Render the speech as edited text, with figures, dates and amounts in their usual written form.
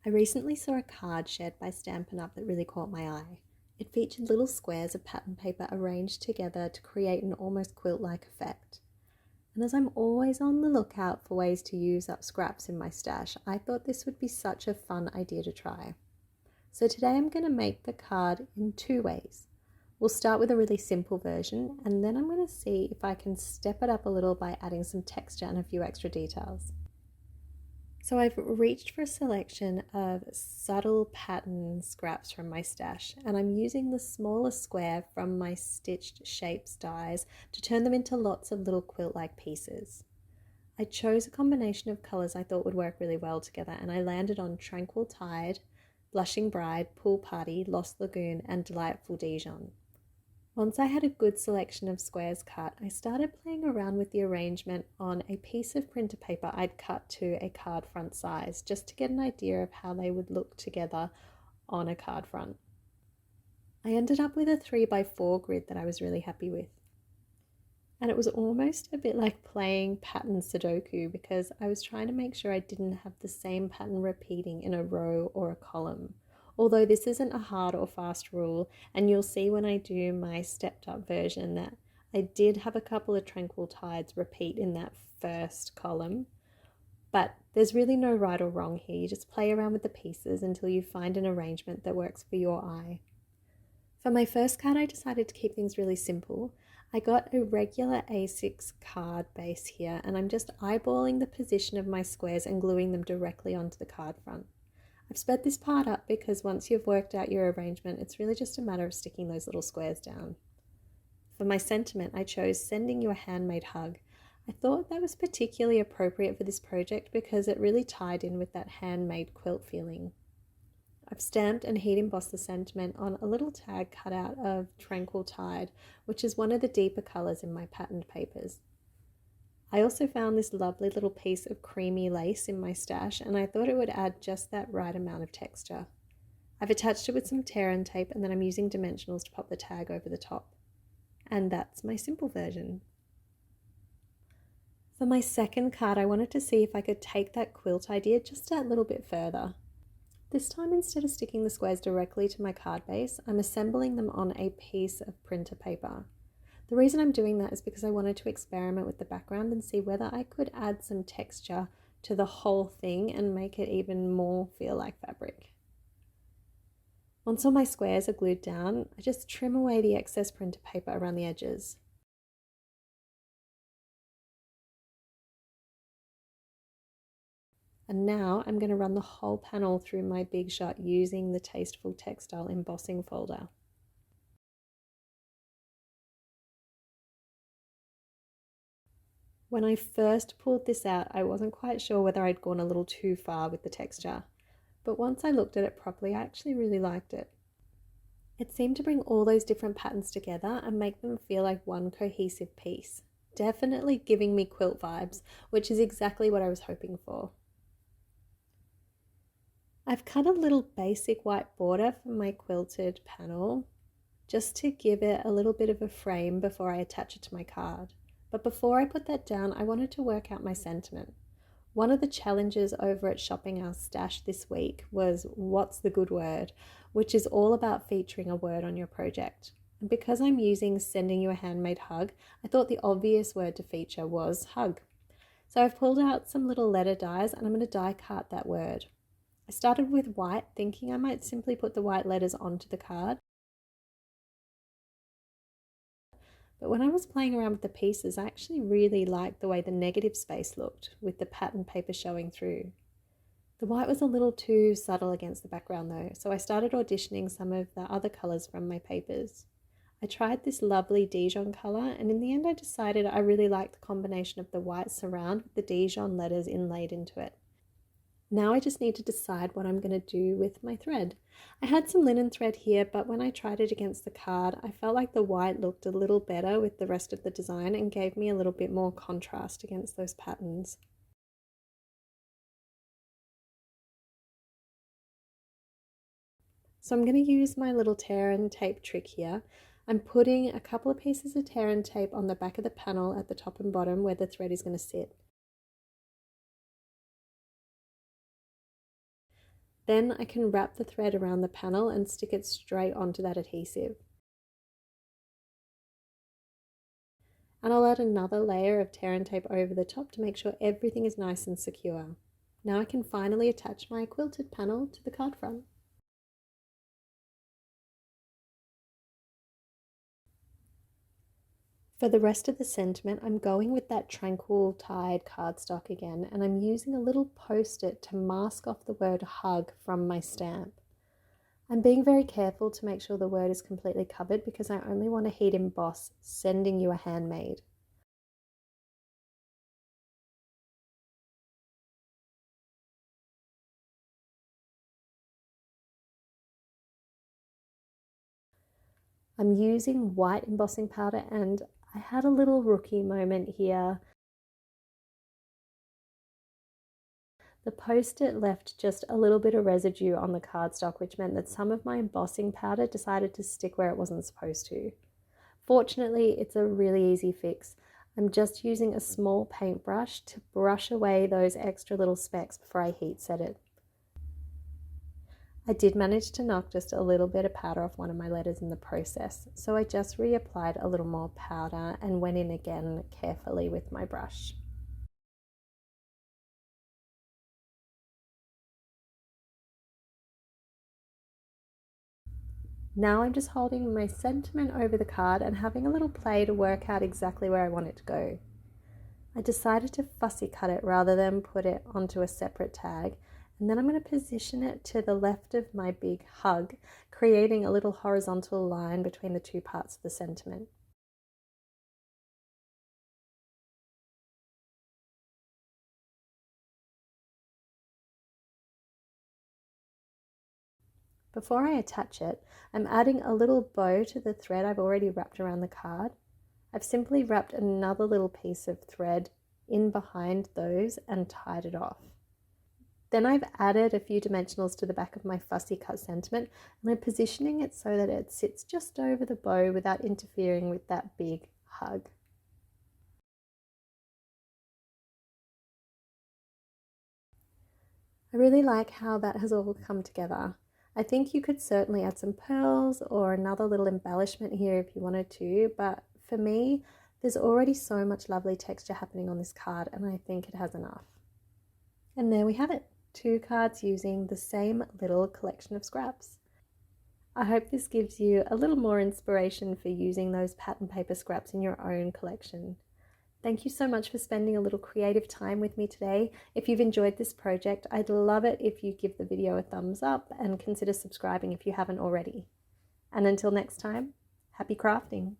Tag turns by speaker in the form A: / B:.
A: I recently saw a card shared by Stampin' Up that really caught my eye. It featured little squares of pattern paper arranged together to create an almost quilt-like effect. And as I'm always on the lookout for ways to use up scraps in my stash, I thought this would be such a fun idea to try. So today I'm going to make the card in two ways. We'll start with a really simple version, and then I'm going to see if I can step it up a little by adding some texture and a few extra details. So I've reached for a selection of subtle pattern scraps from my stash, and I'm using the smaller square from my stitched shapes dies to turn them into lots of little quilt-like pieces. I chose a combination of colours I thought would work really well together, and I landed on Tranquil Tide, Blushing Bride, Pool Party, Lost Lagoon, and Delightful Dijon. Once I had a good selection of squares cut, I started playing around with the arrangement on a piece of printer paper I'd cut to a card front size, just to get an idea of how they would look together on a card front. I ended up with a 3x4 grid that I was really happy with. And it was almost a bit like playing pattern Sudoku, because I was trying to make sure I didn't have the same pattern repeating in a row or a column. Although this isn't a hard or fast rule, and you'll see when I do my stepped up version that I did have a couple of Tranquil Tides repeat in that first column. But there's really no right or wrong here. You just play around with the pieces until you find an arrangement that works for your eye. For my first card, I decided to keep things really simple. I got a regular A6 card base here, and I'm just eyeballing the position of my squares and gluing them directly onto the card front. I've sped this part up because once you've worked out your arrangement, it's really just a matter of sticking those little squares down. For my sentiment, I chose Sending You a Handmade Hug. I thought that was particularly appropriate for this project because it really tied in with that handmade quilt feeling. I've stamped and heat embossed the sentiment on a little tag cut out of Tranquil Tide, which is one of the deeper colours in my patterned papers. I also found this lovely little piece of creamy lace in my stash, and I thought it would add just that right amount of texture. I've attached it with some tear and tape, and then I'm using dimensionals to pop the tag over the top. And that's my simple version. For my second card, I wanted to see if I could take that quilt idea just a little bit further. This time, instead of sticking the squares directly to my card base, I'm assembling them on a piece of printer paper. The reason I'm doing that is because I wanted to experiment with the background and see whether I could add some texture to the whole thing and make it even more feel like fabric. Once all my squares are glued down, I just trim away the excess printer paper around the edges. And now I'm going to run the whole panel through my Big Shot using the Tasteful Textile embossing folder. When I first pulled this out, I wasn't quite sure whether I'd gone a little too far with the texture, but once I looked at it properly, I actually really liked it. It seemed to bring all those different patterns together and make them feel like one cohesive piece, definitely giving me quilt vibes, which is exactly what I was hoping for. I've cut a little basic white border for my quilted panel just to give it a little bit of a frame before I attach it to my card. But before I put that down, I wanted to work out my sentiment. One of the challenges over at Shopping Our Stash this week was What's the Good Word, which is all about featuring a word on your project. And because I'm using Sending You a Handmade Hug, I thought the obvious word to feature was hug. So I've pulled out some little letter dies and I'm going to die cut that word. I started with white, thinking I might simply put the white letters onto the card. But when I was playing around with the pieces, I actually really liked the way the negative space looked with the pattern paper showing through. The white was a little too subtle against the background though, so I started auditioning some of the other colours from my papers. I tried this lovely Dijon colour, and in the end I decided I really liked the combination of the white surround with the Dijon letters inlaid into it. Now I just need to decide what I'm going to do with my thread. I had some linen thread here, but when I tried it against the card, I felt like the white looked a little better with the rest of the design and gave me a little bit more contrast against those patterns. So I'm going to use my little tear and tape trick here. I'm putting a couple of pieces of tear and tape on the back of the panel at the top and bottom where the thread is going to sit. Then I can wrap the thread around the panel and stick it straight onto that adhesive. And I'll add another layer of tear and tape over the top to make sure everything is nice and secure. Now I can finally attach my quilted panel to the card front. For the rest of the sentiment, I'm going with that tranquil tide cardstock again, and I'm using a little post-it to mask off the word hug from my stamp. I'm being very careful to make sure the word is completely covered because I only want to heat emboss, sending you a handmade. I'm using white embossing powder, and I had a little rookie moment here. The post-it left just a little bit of residue on the cardstock, which meant that some of my embossing powder decided to stick where it wasn't supposed to. Fortunately, it's a really easy fix. I'm just using a small paintbrush to brush away those extra little specks before I heat set it. I did manage to knock just a little bit of powder off one of my letters in the process, so I just reapplied a little more powder and went in again carefully with my brush. Now I'm just holding my sentiment over the card and having a little play to work out exactly where I want it to go. I decided to fussy cut it rather than put it onto a separate tag, and then I'm going to position it to the left of my big hug, creating a little horizontal line between the two parts of the sentiment. Before I attach it, I'm adding a little bow to the thread I've already wrapped around the card. I've simply wrapped another little piece of thread in behind those and tied it off. Then I've added a few dimensionals to the back of my fussy cut sentiment, and I'm positioning it so that it sits just over the bow without interfering with that big hug. I really like how that has all come together. I think you could certainly add some pearls or another little embellishment here if you wanted to, but for me, there's already so much lovely texture happening on this card, and I think it has enough. And there we have it, 2 cards using the same little collection of scraps. I hope this gives you a little more inspiration for using those pattern paper scraps in your own collection. Thank you so much for spending a little creative time with me today. If you've enjoyed this project, I'd love it if you give the video a thumbs up and consider subscribing if you haven't already. And until next time, happy crafting!